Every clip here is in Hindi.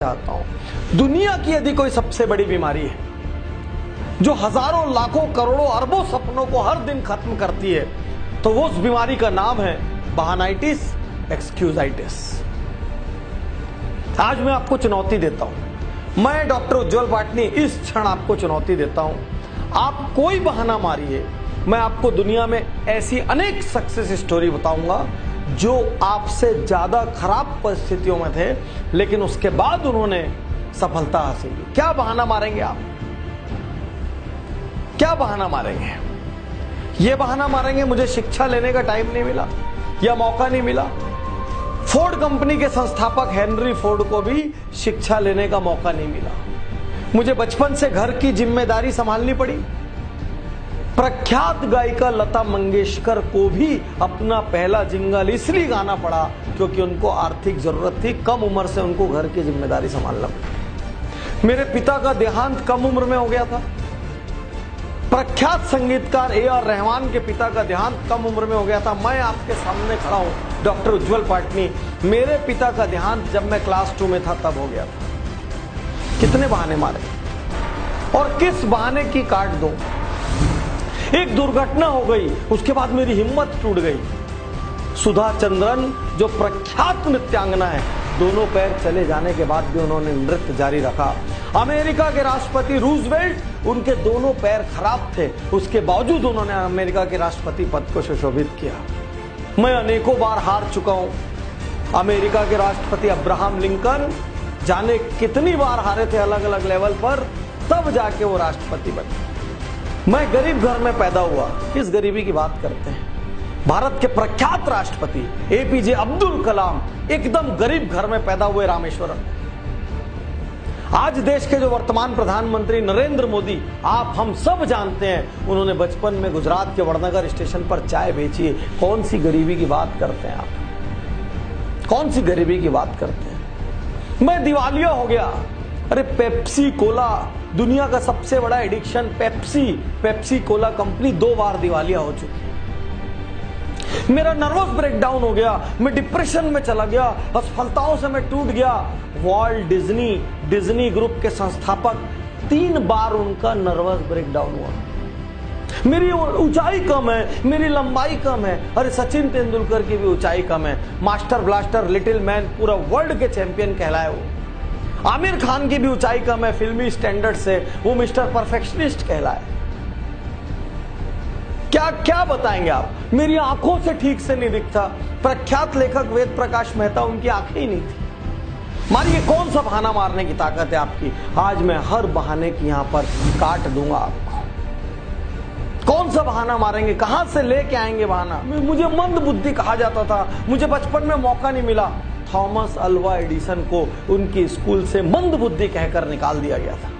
चाहता हूं, दुनिया की यदि कोई सबसे बड़ी बीमारी है जो हजारों लाखों करोड़ों अरबों सपनों को हर दिन खत्म करती है, तो वो उस बीमारी का नाम है बहानाइटिस, एक्सक्यूजाइटिस। आज मैं आपको चुनौती देता हूं, मैं डॉक्टर उज्जवल पाटनी इस क्षण आपको चुनौती देता हूं, आप कोई बहाना मारिए, मैं आपको दुनिया में ऐसी अनेक सक्सेस स्टोरी बताऊंगा जो आपसे ज्यादा खराब परिस्थितियों में थे लेकिन उसके बाद उन्होंने सफलता हासिल की। क्या बहाना मारेंगे आप? क्या बहाना मारेंगे? यह बहाना मारेंगे मुझे शिक्षा लेने का टाइम नहीं मिला या मौका नहीं मिला। फोर्ड कंपनी के संस्थापक हेनरी फोर्ड को भी शिक्षा लेने का मौका नहीं मिला। मुझे बचपन से घर की जिम्मेदारी संभालनी पड़ी। प्रख्यात गायिका लता मंगेशकर को भी अपना पहला जिंगल इसलिए गाना पड़ा क्योंकि उनको आर्थिक जरूरत थी, कम उम्र से उनको घर की जिम्मेदारी संभालना पड़ी। मेरे पिता का देहांत कम उम्र में हो गया था। प्रख्यात संगीतकार ए.आर. रहमान के पिता का देहांत कम उम्र में हो गया था। मैं आपके सामने खड़ा हूं डॉक्टर उज्जवल पाटनी, मेरे पिता का देहांत जब मैं क्लास 2 में था तब हो गया था। कितने बहाने मारे और किस बहाने की काट दो। एक दुर्घटना हो गई, उसके बाद मेरी हिम्मत टूट गई। सुधा चंद्रन जो प्रख्यात नृत्यांगना है, दोनों पैर चले जाने के बाद भी उन्होंने नृत्य जारी रखा। अमेरिका के राष्ट्रपति रूजवेल्ट, उनके दोनों पैर खराब थे, उसके बावजूद उन्होंने अमेरिका के राष्ट्रपति पद को सुशोभित किया। मैं अनेकों बार हार चुका हूं। अमेरिका के राष्ट्रपति अब्राहम लिंकन जाने कितनी बार हारे थे अलग अलग लेवल पर, तब जाके वो राष्ट्रपति बने। मैं गरीब घर में पैदा हुआ, किस गरीबी की बात करते हैं। भारत के प्रख्यात राष्ट्रपति एपीजे अब्दुल कलाम एकदम गरीब घर में पैदा हुए रामेश्वरम। आज देश के जो वर्तमान प्रधानमंत्री नरेंद्र मोदी, आप हम सब जानते हैं, उन्होंने बचपन में गुजरात के वड़नगर स्टेशन पर चाय बेची है। कौन सी गरीबी की बात करते हैं आप? कौन सी गरीबी की बात करते हैं? मैं दिवालिया हो गया। अरे पेप्सी कोला, दुनिया का सबसे बड़ा एडिक्शन पेप्सी कोला कंपनी 2 बार दिवालिया हो चुकी है। मेरा नर्वस ब्रेकडाउन हो गया, मैं डिप्रेशन में चला गया, असफलताओं से मैं टूट गया। वॉल्ट डिज्नी ग्रुप के संस्थापक 3 बार उनका नर्वस ब्रेकडाउन हुआ। मेरी ऊंचाई कम है, मेरी लंबाई कम है। अरे सचिन तेंदुलकर की भी ऊंचाई कम है, मास्टर ब्लास्टर लिटिल मैन पूरा वर्ल्ड के चैंपियन कहलाए वो। आमिर खान की भी ऊंचाई कम है, फिल्मी स्टैंडर्ड से वो मिस्टर परफेक्शनिस्ट कहलाए। क्या क्या बताएंगे आप? मेरी आंखों से ठीक से नहीं दिखता। प्रख्यात लेखक वेद प्रकाश मेहता, उनकी आंखें ही नहीं थी। मारिए, कौन सा बहाना मारने की ताकत है आपकी? आज मैं हर बहाने की यहां पर काट दूंगा आपको। कौन सा बहाना मारेंगे? कहां से लेके आएंगे बहाना? मुझे मंद बुद्धि कहा जाता था, मुझे बचपन में मौका नहीं मिला। थॉमस अल्वा एडिसन को उनकी स्कूल से मंद बुद्धि कहकर निकाल दिया गया था।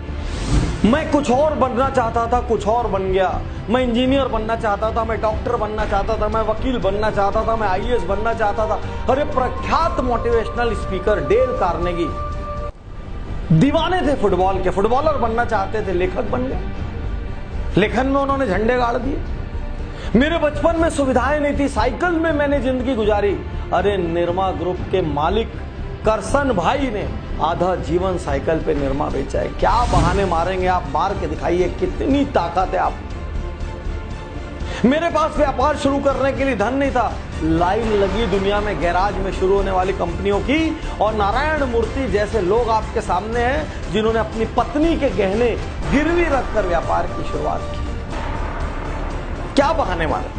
मैं कुछ और बनना चाहता था, कुछ और बन गया। मैं इंजीनियर बनना चाहता था, मैं डॉक्टर बनना चाहता था, मैं वकील बनना चाहता था, मैं आईएएस बनना चाहता था। अरे प्रख्यात मोटिवेशनल स्पीकर डेल कार्नेगी दीवाने थे फुटबॉल के, फुटबॉलर बनना चाहते थे, लेखक बन गए। लेखन में उन्होंने झंडे गाड़ दिए। मेरे बचपन में सुविधाएं नहीं थी, साइकिल में मैंने जिंदगी गुजारी। अरे निरमा ग्रुप के मालिक करसन भाई ने आधा जीवन साइकिल पे निरमा बेचा है। क्या बहाने मारेंगे आप? मार के दिखाइए, कितनी ताकत है आप। मेरे पास व्यापार शुरू करने के लिए धन नहीं था। लाइन लगी दुनिया में गैराज में शुरू होने वाली कंपनियों की, और नारायण मूर्ति जैसे लोग आपके सामने हैं जिन्होंने अपनी पत्नी के गहने गिरवी रखकर व्यापार की शुरुआत की। क्या बहाने मारे?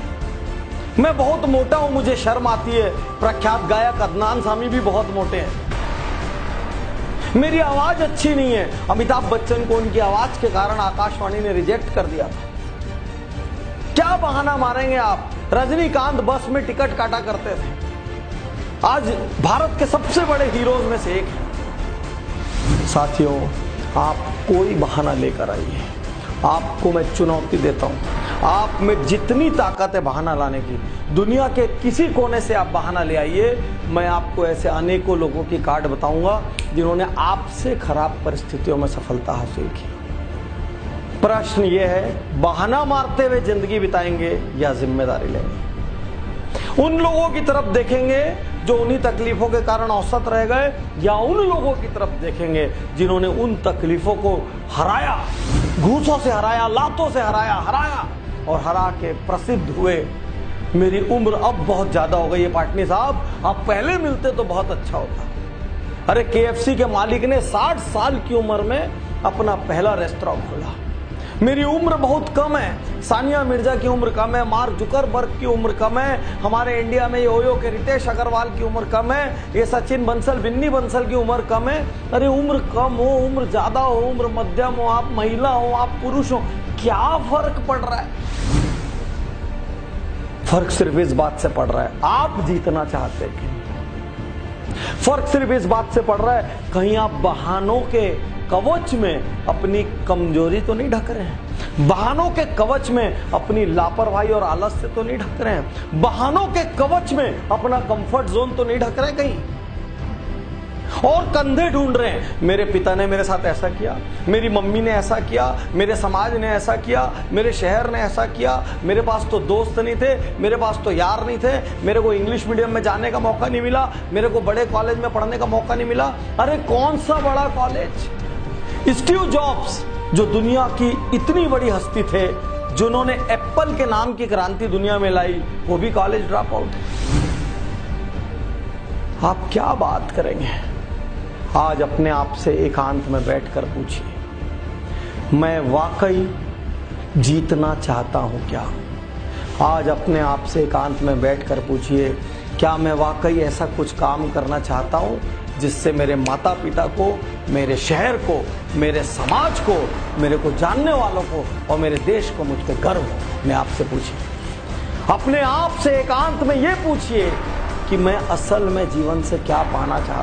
मैं बहुत मोटा हूं, मुझे शर्म आती है। प्रख्यात गायक अदनान सामी भी बहुत मोटे हैं। मेरी आवाज अच्छी नहीं है। अमिताभ बच्चन को उनकी आवाज के कारण आकाशवाणी ने रिजेक्ट कर दिया था। क्या बहाना मारेंगे आप? रजनीकांत बस में टिकट काटा करते थे, आज भारत के सबसे बड़े हीरोज में से एक है। साथियों, आप कोई बहाना लेकर आइए, आपको मैं चुनौती देता हूं। आप में जितनी ताकत है बहाना लाने की, दुनिया के किसी कोने से आप बहाना ले आइए। मैं आपको ऐसे अनेकों लोगों की कार्ड बताऊंगा जिन्होंने आपसे खराब परिस्थितियों में सफलता हासिल की। प्रश्न यह है, बहाना मारते हुए जिंदगी बिताएंगे या जिम्मेदारी लेंगे? उन लोगों की तरफ देखेंगे जो उन्हीं तकलीफों के कारण औसत रह गए, या उन लोगों की तरफ देखेंगे जिन्होंने उन तकलीफों को हराया, घूसों से हराया, लातों से हराया और हरा के प्रसिद्ध हुए। मेरी उम्र अब बहुत ज्यादा हो गई है पाटनी साहब, आप पहले मिलते तो बहुत अच्छा होता। अरे KFC के मालिक ने 60 साल की उम्र में अपना पहला रेस्टोरेंट खोला। मेरी उम्र बहुत कम है, सानिया मिर्जा की उम्र कम है, मार्क जुकरबर्ग की उम्र कम है, हमारे इंडिया में ये ओयो के रितेश अग्रवाल की उम्र कम है, ये सचिन बंसल, बिन्नी बंसल की उम्र कम है। अरे उम्र कम हो, उम्र ज्यादा हो, उम्र मध्यम हो, आप महिला हो, आप पुरुष हो, क्या फर्क पड़ रहा है? फर्क सिर्फ इस बात से पड़ रहा है, आप जीतना चाहते हैं। फर्क सिर्फ इस बात से पड़ रहा है, कहीं आप बहानों के कवच में अपनी कमजोरी तो नहीं ढक रहे हैं, बहानों के कवच में अपनी लापरवाही और आलस से तो नहीं ढक रहे हैं, बहानों के कवच में अपना कंफर्ट जोन तो नहीं ढक रहे कहीं, और कंधे ढूंढ रहे हैं। मेरे पिता ने मेरे साथ ऐसा किया, मेरी मम्मी ने ऐसा किया, मेरे समाज ने ऐसा किया, मेरे शहर ने ऐसा किया, मेरे पास तो दोस्त नहीं थे, मेरे पास तो यार नहीं थे, मेरे को इंग्लिश मीडियम में जाने का मौका नहीं मिला, मेरे को बड़े कॉलेज में पढ़ने का मौका नहीं मिला। अरे कौन सा बड़ा कॉलेज? स्टीव जॉब्स जो दुनिया की इतनी बड़ी हस्ती थे, जिन्होंने एप्पल के नाम की क्रांति दुनिया में लाई, वो भी कॉलेज ड्रॉप आउट। आप क्या बात करेंगे? आज अपने आप से एकांत में बैठकर पूछिए, मैं वाकई जीतना चाहता हूं क्या? आज अपने आप से एकांत में बैठकर पूछिए, क्या मैं वाकई ऐसा कुछ काम करना चाहता हूं जिससे मेरे माता पिता को, मेरे शहर को, मेरे समाज को, मेरे को जानने वालों को और मेरे देश को मुझ पर गर्व हो? मैं आपसे पूछिए, अपने आप से एकांत में ये पूछिए कि मैं असल में जीवन से क्या पाना चाहता हूं।